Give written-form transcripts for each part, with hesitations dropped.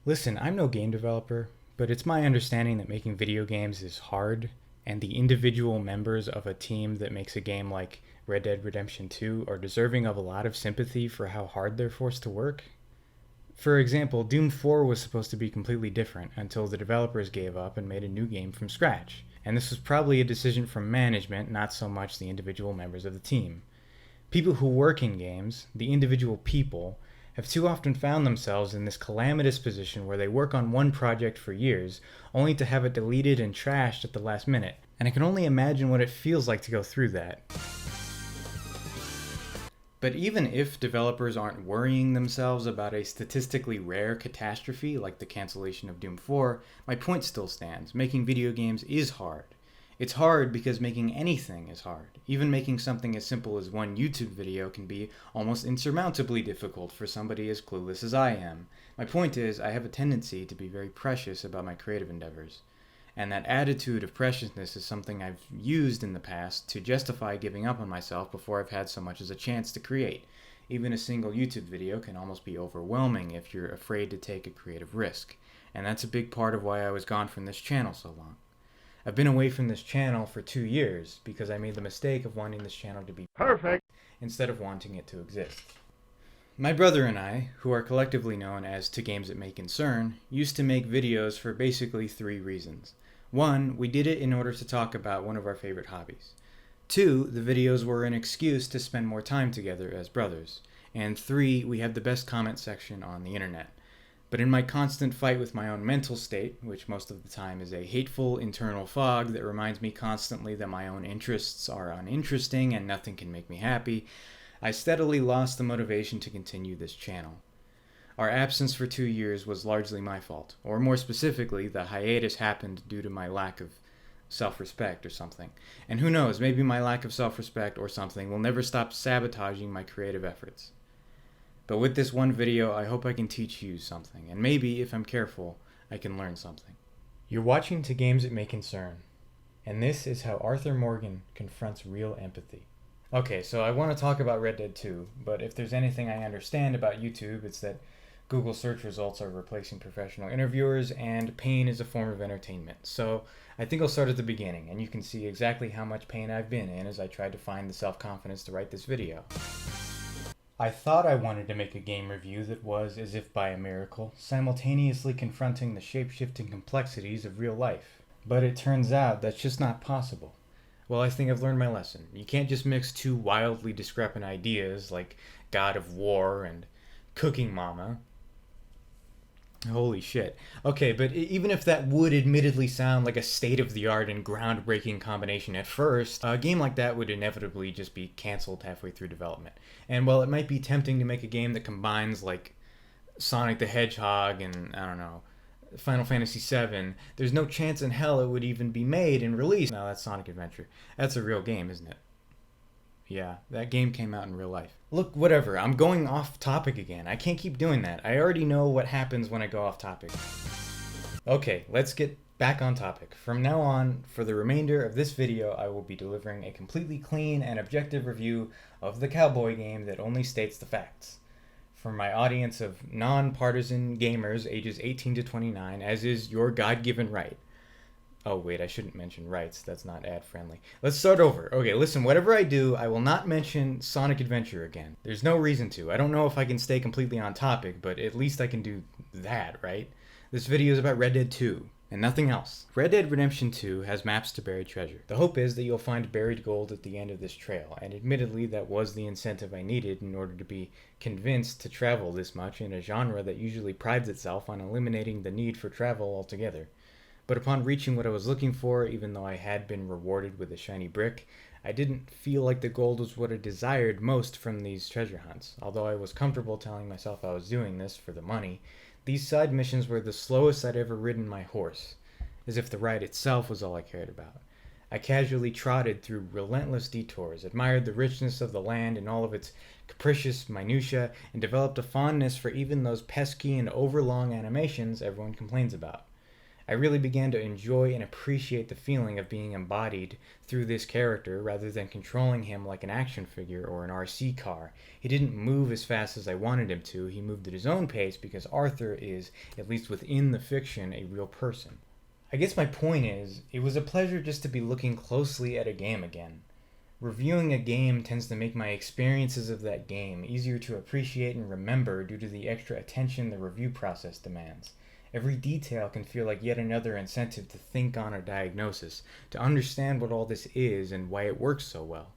Listen, I'm no game developer, but it's my understanding that making video games is hard, and the individual members of a team that makes a game like Red Dead Redemption 2 are deserving of a lot of sympathy for how hard they're forced to work. For example, Doom 4 was supposed to be completely different until the developers gave up and made a new game from scratch. And this was probably a decision from management, not so much the individual members of the team. People who work in games, the individual people, have too often found themselves in this calamitous position where they work on one project for years, only to have it deleted and trashed at the last minute. And I can only imagine what it feels like to go through that. But even if developers aren't worrying themselves about a statistically rare catastrophe like the cancellation of Doom 4, my point still stands. Making video games is hard. It's hard because making anything is hard. Even making something as simple as one YouTube video can be almost insurmountably difficult for somebody as clueless as I am. My point is, I have a tendency to be very precious about my creative endeavors. And that attitude of preciousness is something I've used in the past to justify giving up on myself before I've had so much as a chance to create. Even a single YouTube video can almost be overwhelming if you're afraid to take a creative risk. And that's a big part of why I was gone from this channel so long. I've been away from this channel for 2 years because I made the mistake of wanting this channel to be perfect instead of wanting it to exist. My brother and I, who are collectively known as To Games That May Concern, used to make videos for basically 3 reasons. 1, we did it in order to talk about one of our favorite hobbies. 2, the videos were an excuse to spend more time together as brothers. And 3, we had the best comment section on the internet. But in my constant fight with my own mental state, which most of the time is a hateful internal fog that reminds me constantly that my own interests are uninteresting and nothing can make me happy, I steadily lost the motivation to continue this channel. Our absence for 2 years was largely my fault, or more specifically, the hiatus happened due to my lack of self-respect or something. And who knows, maybe my lack of self-respect or something will never stop sabotaging my creative efforts. But with this one video, I hope I can teach you something, and maybe, if I'm careful, I can learn something. You're watching To Games That May Concern, and this is how Arthur Morgan confronts real empathy. Okay, so I want to talk about Red Dead 2, but if there's anything I understand about YouTube, it's that Google search results are replacing professional interviewers, and pain is a form of entertainment. So I think I'll start at the beginning, and you can see exactly how much pain I've been in as I tried to find the self-confidence to write this video. I thought I wanted to make a game review that was, as if by a miracle, simultaneously confronting the shape-shifting complexities of real life. But it turns out that's just not possible. Well, I think I've learned my lesson. You can't just mix 2 wildly discrepant ideas like God of War and Cooking Mama. Holy shit. Okay, but even if that would admittedly sound like a state-of-the-art and groundbreaking combination at first, a game like that would inevitably just be canceled halfway through development. And while it might be tempting to make a game that combines, like, Sonic the Hedgehog and, I don't know, Final Fantasy VII, there's no chance in hell it would even be made and released. No, that's Sonic Adventure. That's a real game, isn't it? Yeah, that game came out in real life. Look, whatever, I'm going off topic again. I can't keep doing that. I already know what happens when I go off topic. Okay, let's get back on topic. From now on, for the remainder of this video, I will be delivering a completely clean and objective review of the cowboy game that only states the facts. For my audience of non-partisan gamers ages 18 to 29, as is your God-given right. Oh wait, I shouldn't mention rights, that's not ad-friendly. Let's start over. Okay, listen, whatever I do, I will not mention Sonic Adventure again. There's no reason to. I don't know if I can stay completely on topic, but at least I can do that, right? This video is about Red Dead 2, and nothing else. Red Dead Redemption 2 has maps to buried treasure. The hope is that you'll find buried gold at the end of this trail, and admittedly that was the incentive I needed in order to be convinced to travel this much in a genre that usually prides itself on eliminating the need for travel altogether. But upon reaching what I was looking for, even though I had been rewarded with a shiny brick, I didn't feel like the gold was what I desired most from these treasure hunts. Although I was comfortable telling myself I was doing this for the money, these side missions were the slowest I'd ever ridden my horse, as if the ride itself was all I cared about. I casually trotted through relentless detours, admired the richness of the land and all of its capricious minutiae, and developed a fondness for even those pesky and overlong animations everyone complains about. I really began to enjoy and appreciate the feeling of being embodied through this character rather than controlling him like an action figure or an RC car. He didn't move as fast as I wanted him to, he moved at his own pace because Arthur is, at least within the fiction, a real person. I guess my point is, it was a pleasure just to be looking closely at a game again. Reviewing a game tends to make my experiences of that game easier to appreciate and remember due to the extra attention the review process demands. Every detail can feel like yet another incentive to think on a diagnosis, to understand what all this is and why it works so well.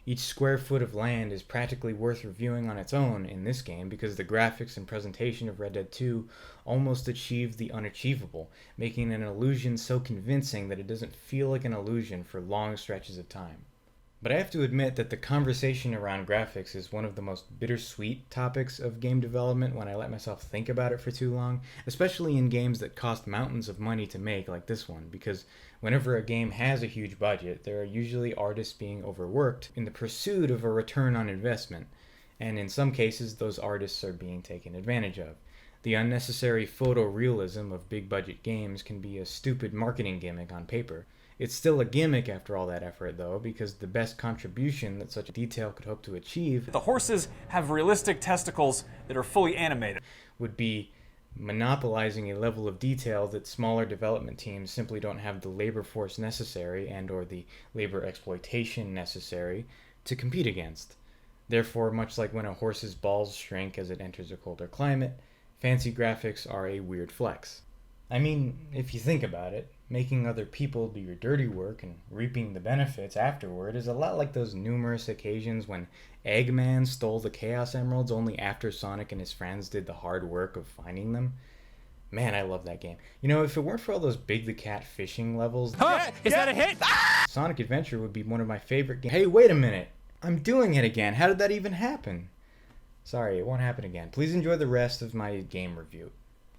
Each square foot of land is practically worth reviewing on its own in this game because the graphics and presentation of Red Dead 2 almost achieved the unachievable, making an illusion so convincing that it doesn't feel like an illusion for long stretches of time. But I have to admit that the conversation around graphics is one of the most bittersweet topics of game development when I let myself think about it for too long, especially in games that cost mountains of money to make like this one, because whenever a game has a huge budget, there are usually artists being overworked in the pursuit of a return on investment, and in some cases those artists are being taken advantage of. The unnecessary photorealism of big budget games can be a stupid marketing gimmick on paper. It's still a gimmick after all that effort, though, because the best contribution that such a detail could hope to achieve, the horses have realistic testicles that are fully animated, would be monopolizing a level of detail that smaller development teams simply don't have the labor force necessary and or the labor exploitation necessary to compete against. Therefore, much like when a horse's balls shrink as it enters a colder climate, fancy graphics are a weird flex. I mean, if you think about it, making other people do your dirty work and reaping the benefits afterward is a lot like those numerous occasions when Eggman stole the Chaos Emeralds only after Sonic and his friends did the hard work of finding them. Man, I love that game. You know, if it weren't for all those Big the Cat fishing levels... Is that a hit? Sonic Adventure would be one of my favorite games. Hey, wait a minute! I'm doing it again! How did that even happen? Sorry, it won't happen again. Please enjoy the rest of my game review.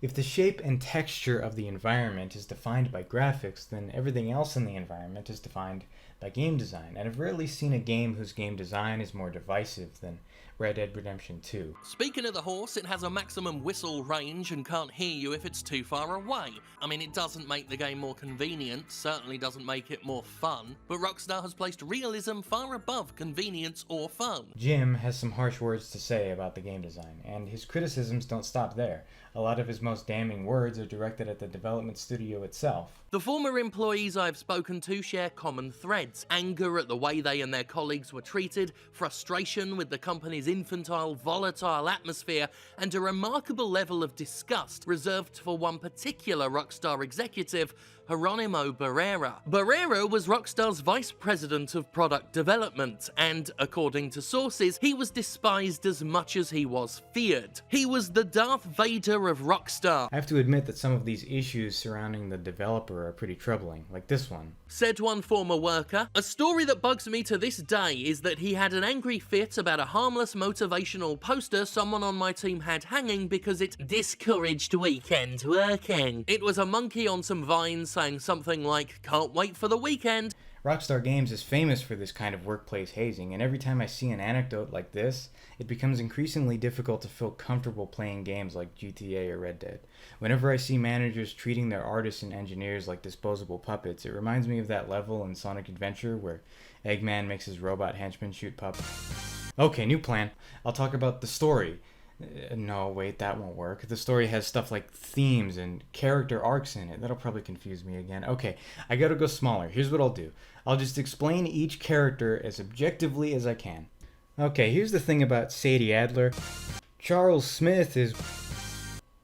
If the shape and texture of the environment is defined by graphics, then everything else in the environment is defined by game design. And I've rarely seen a game whose game design is more divisive than Red Dead Redemption 2. Speaking of the horse, it has a maximum whistle range and can't hear you if it's too far away. I mean, it doesn't make the game more convenient, certainly doesn't make it more fun, but Rockstar has placed realism far above convenience or fun. Jim has some harsh words to say about the game design, and his criticisms don't stop there. A lot of his most damning words are directed at the development studio itself. The former employees I've spoken to share common threads: anger at the way they and their colleagues were treated, frustration with the company's infantile, volatile atmosphere, and a remarkable level of disgust reserved for one particular Rockstar executive, Geronimo Barrera. Barrera was Rockstar's vice president of product development, and, according to sources, he was despised as much as he was feared. He was the Darth Vader of Rockstar. I have to admit that some of these issues surrounding the developer are pretty troubling, like this one. Said one former worker, "A story that bugs me to this day is that he had an angry fit about a harmless motivational poster someone on my team had hanging because it discouraged weekend working. It was a monkey on some vines saying something like, 'Can't wait for the weekend.'" Rockstar Games is famous for this kind of workplace hazing, and every time I see an anecdote like this, it becomes increasingly difficult to feel comfortable playing games like GTA or Red Dead. Whenever I see managers treating their artists and engineers like disposable puppets, it reminds me of that level in Sonic Adventure where Eggman makes his robot henchmen shoot puppets. Okay, new plan. I'll talk about the story. No, wait, that won't work. The story has stuff like themes and character arcs in it. That'll probably confuse me again. Okay, I gotta go smaller. Here's what I'll do. I'll just explain each character as objectively as I can. Okay, here's the thing about Sadie Adler. Charles Smith is...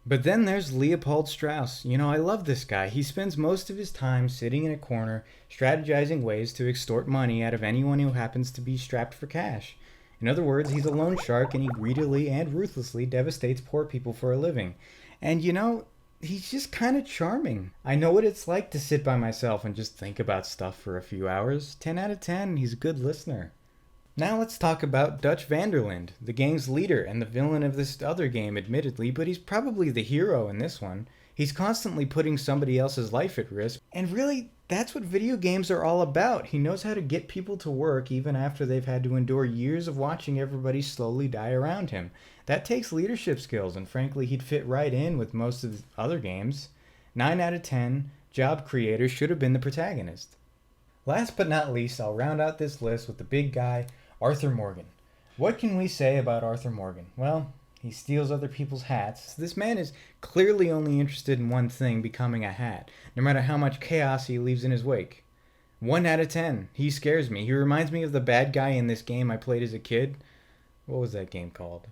But then there's Leopold Strauss. You know, I love this guy. He spends most of his time sitting in a corner, strategizing ways to extort money out of anyone who happens to be strapped for cash. In other words, he's a loan shark and he greedily and ruthlessly devastates poor people for a living. And you know, he's just kind of charming. I know what it's like to sit by myself and just think about stuff for a few hours. 10 out of 10, he's a good listener. Now let's talk about Dutch Vanderlinde, the gang's leader and the villain of this other game admittedly, but he's probably the hero in this one. He's constantly putting somebody else's life at risk, and really, that's what video games are all about. He knows how to get people to work even after they've had to endure years of watching everybody slowly die around him. That takes leadership skills, and frankly, he'd fit right in with most of the other games. 9 out of 10, Job creator should have been the protagonist. Last but not least, I'll round out this list with the big guy, Arthur Morgan. What can we say about Arthur Morgan? Well, he steals other people's hats. This man is clearly only interested in one thing, becoming a hat, no matter how much chaos he leaves in his wake. 1 out of 10. He scares me. He reminds me of the bad guy in this game I played as a kid. What was that game called?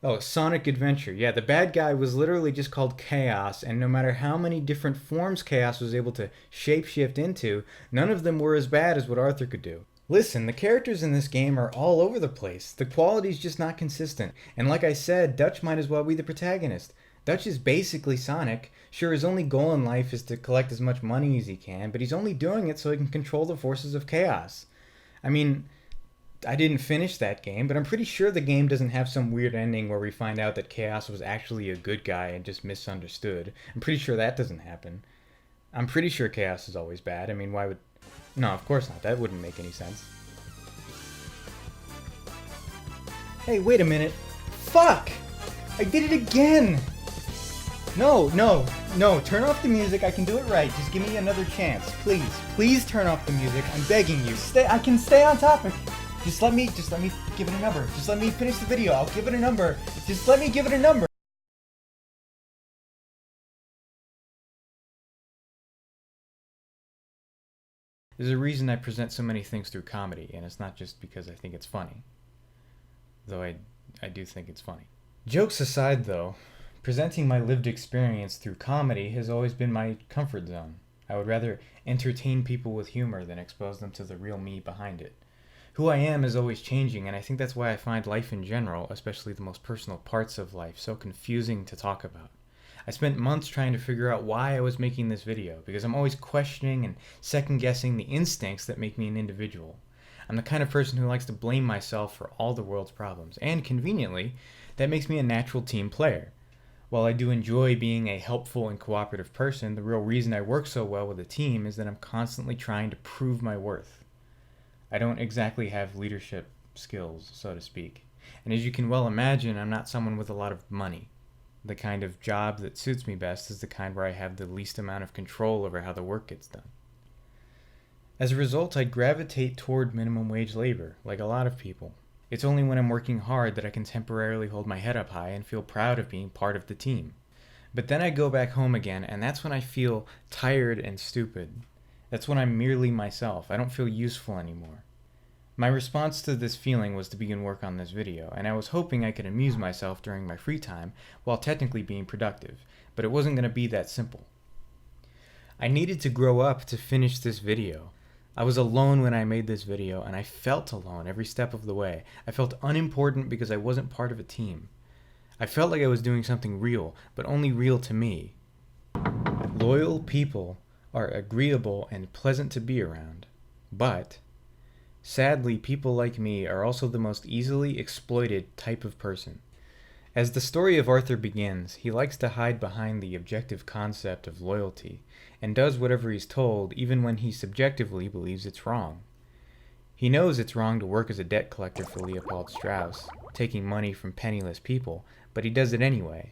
Oh, Sonic Adventure. Yeah, the bad guy was literally just called Chaos, and no matter how many different forms Chaos was able to shapeshift into, none of them were as bad as what Arthur could do. Listen, the characters in this game are all over the place. The quality's just not consistent. And like I said, Dutch might as well be the protagonist. Dutch is basically Sonic. Sure, his only goal in life is to collect as much money as he can, but he's only doing it so he can control the forces of chaos. I mean, I didn't finish that game, but I'm pretty sure the game doesn't have some weird ending where we find out that Chaos was actually a good guy and just misunderstood. I'm pretty sure that doesn't happen. I'm pretty sure Chaos is always bad. I mean, why would... No, of course not. That wouldn't make any sense. Hey, wait a minute. Fuck! I did it again! No, turn off the music. I can do it right. Just give me another chance. Please turn off the music. I'm begging you. I can stay on topic. Just let me give it a number. Just let me finish the video. I'll give it a number. Just let me give it a number. There's a reason I present so many things through comedy, and it's not just because I think it's funny. Though I do think it's funny. Jokes aside, though, presenting my lived experience through comedy has always been my comfort zone. I would rather entertain people with humor than expose them to the real me behind it. Who I am is always changing, and I think that's why I find life in general, especially the most personal parts of life, so confusing to talk about. I spent months trying to figure out why I was making this video, because I'm always questioning and second-guessing the instincts that make me an individual. I'm the kind of person who likes to blame myself for all the world's problems, and conveniently, that makes me a natural team player. While I do enjoy being a helpful and cooperative person, the real reason I work so well with a team is that I'm constantly trying to prove my worth. I don't exactly have leadership skills, so to speak. And as you can well imagine, I'm not someone with a lot of money. The kind of job that suits me best is the kind where I have the least amount of control over how the work gets done. As a result, I gravitate toward minimum wage labor, like a lot of people. It's only when I'm working hard that I can temporarily hold my head up high and feel proud of being part of the team. But then I go back home again, and that's when I feel tired and stupid. That's when I'm merely myself. I don't feel useful anymore. My response to this feeling was to begin work on this video, and I was hoping I could amuse myself during my free time while technically being productive, but it wasn't going to be that simple. I needed to grow up to finish this video. I was alone when I made this video, and I felt alone every step of the way. I felt unimportant because I wasn't part of a team. I felt like I was doing something real, but only real to me. Loyal people are agreeable and pleasant to be around, but sadly, people like me are also the most easily exploited type of person. As the story of Arthur begins, he likes to hide behind the objective concept of loyalty, and does whatever he's told even when he subjectively believes it's wrong. He knows it's wrong to work as a debt collector for Leopold Strauss, taking money from penniless people, but he does it anyway.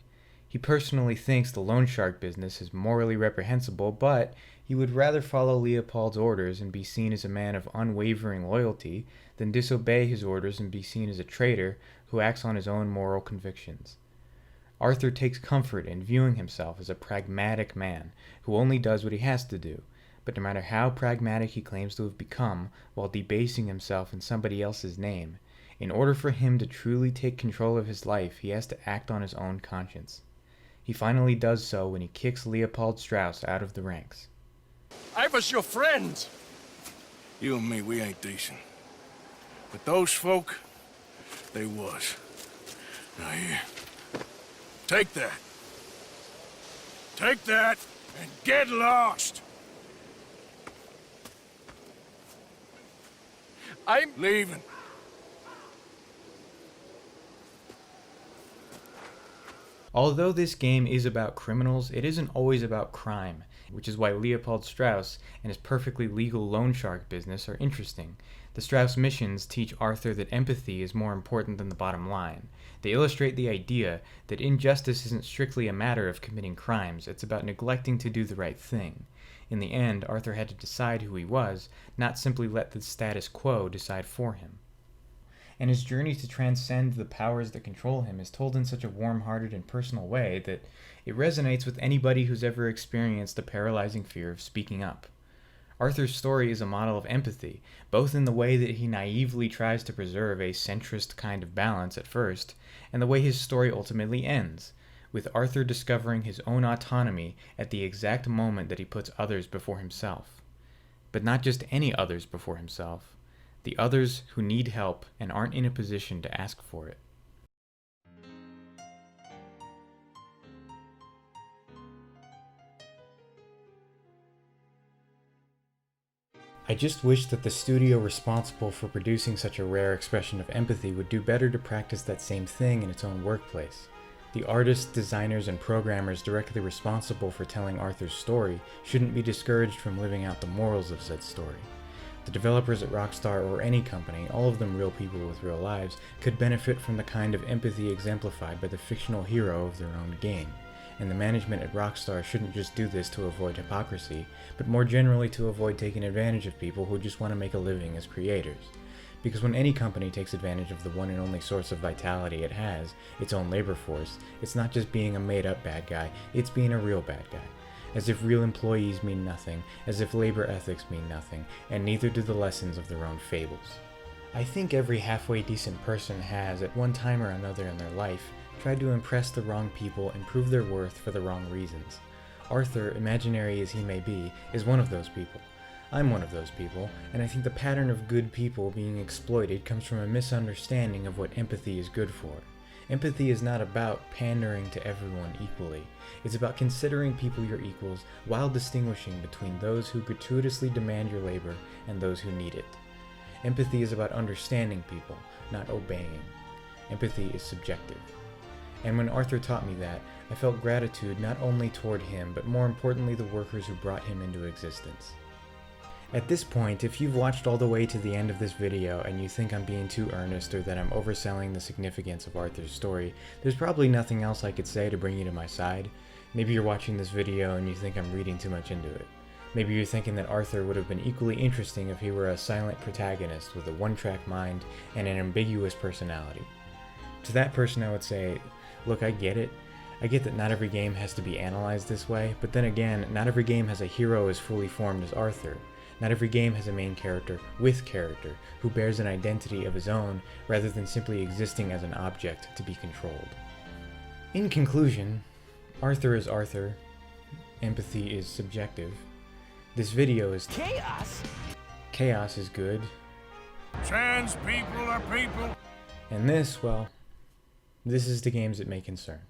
He personally thinks the loan shark business is morally reprehensible, but he would rather follow Leopold's orders and be seen as a man of unwavering loyalty than disobey his orders and be seen as a traitor who acts on his own moral convictions. Arthur takes comfort in viewing himself as a pragmatic man who only does what he has to do, but no matter how pragmatic he claims to have become while debasing himself in somebody else's name, in order for him to truly take control of his life, he has to act on his own conscience. He finally does so when he kicks Leopold Strauss out of the ranks. I was your friend. You and me, we ain't decent. But those folk, they was. Now here, take that. Take that and get lost. I'm leaving. Although this game is about criminals, it isn't always about crime, which is why Leopold Strauss and his perfectly legal loan shark business are interesting. The Strauss missions teach Arthur that empathy is more important than the bottom line. They illustrate the idea that injustice isn't strictly a matter of committing crimes, it's about neglecting to do the right thing. In the end, Arthur had to decide who he was, not simply let the status quo decide for him. And his journey to transcend the powers that control him is told in such a warm-hearted and personal way that it resonates with anybody who's ever experienced the paralyzing fear of speaking up. Arthur's story is a model of empathy, both in the way that he naively tries to preserve a centrist kind of balance at first, and the way his story ultimately ends, with Arthur discovering his own autonomy at the exact moment that he puts others before himself. But not just any others before himself, the others who need help and aren't in a position to ask for it. I just wish that the studio responsible for producing such a rare expression of empathy would do better to practice that same thing in its own workplace. The artists, designers, and programmers directly responsible for telling Arthur's story shouldn't be discouraged from living out the morals of said story. The developers at Rockstar or any company, all of them real people with real lives, could benefit from the kind of empathy exemplified by the fictional hero of their own game. And the management at Rockstar shouldn't just do this to avoid hypocrisy, but more generally to avoid taking advantage of people who just want to make a living as creators. Because when any company takes advantage of the one and only source of vitality it has, its own labor force, it's not just being a made-up bad guy, it's being a real bad guy. As if real employees mean nothing, as if labor ethics mean nothing, and neither do the lessons of their own fables. I think every halfway decent person has, at one time or another in their life, tried to impress the wrong people and prove their worth for the wrong reasons. Arthur, imaginary as he may be, is one of those people. I'm one of those people, and I think the pattern of good people being exploited comes from a misunderstanding of what empathy is good for. Empathy is not about pandering to everyone equally. It's about considering people your equals while distinguishing between those who gratuitously demand your labor and those who need it. Empathy is about understanding people, not obeying. Empathy is subjective. And when Arthur taught me that, I felt gratitude not only toward him, but more importantly the workers who brought him into existence. At this point, if you've watched all the way to the end of this video and you think I'm being too earnest or that I'm overselling the significance of Arthur's story, there's probably nothing else I could say to bring you to my side. Maybe you're watching this video and you think I'm reading too much into it. Maybe you're thinking that Arthur would have been equally interesting if he were a silent protagonist with a one-track mind and an ambiguous personality. To that person I would say, look, I get it. I get that not every game has to be analyzed this way, but then again, not every game has a hero as fully formed as Arthur. Not every game has a main character with character, who bears an identity of his own, rather than simply existing as an object to be controlled. In conclusion, Arthur is Arthur. Empathy is subjective. This video is chaos. Chaos is good. Trans people are people. And this, well, this is the games that may concern.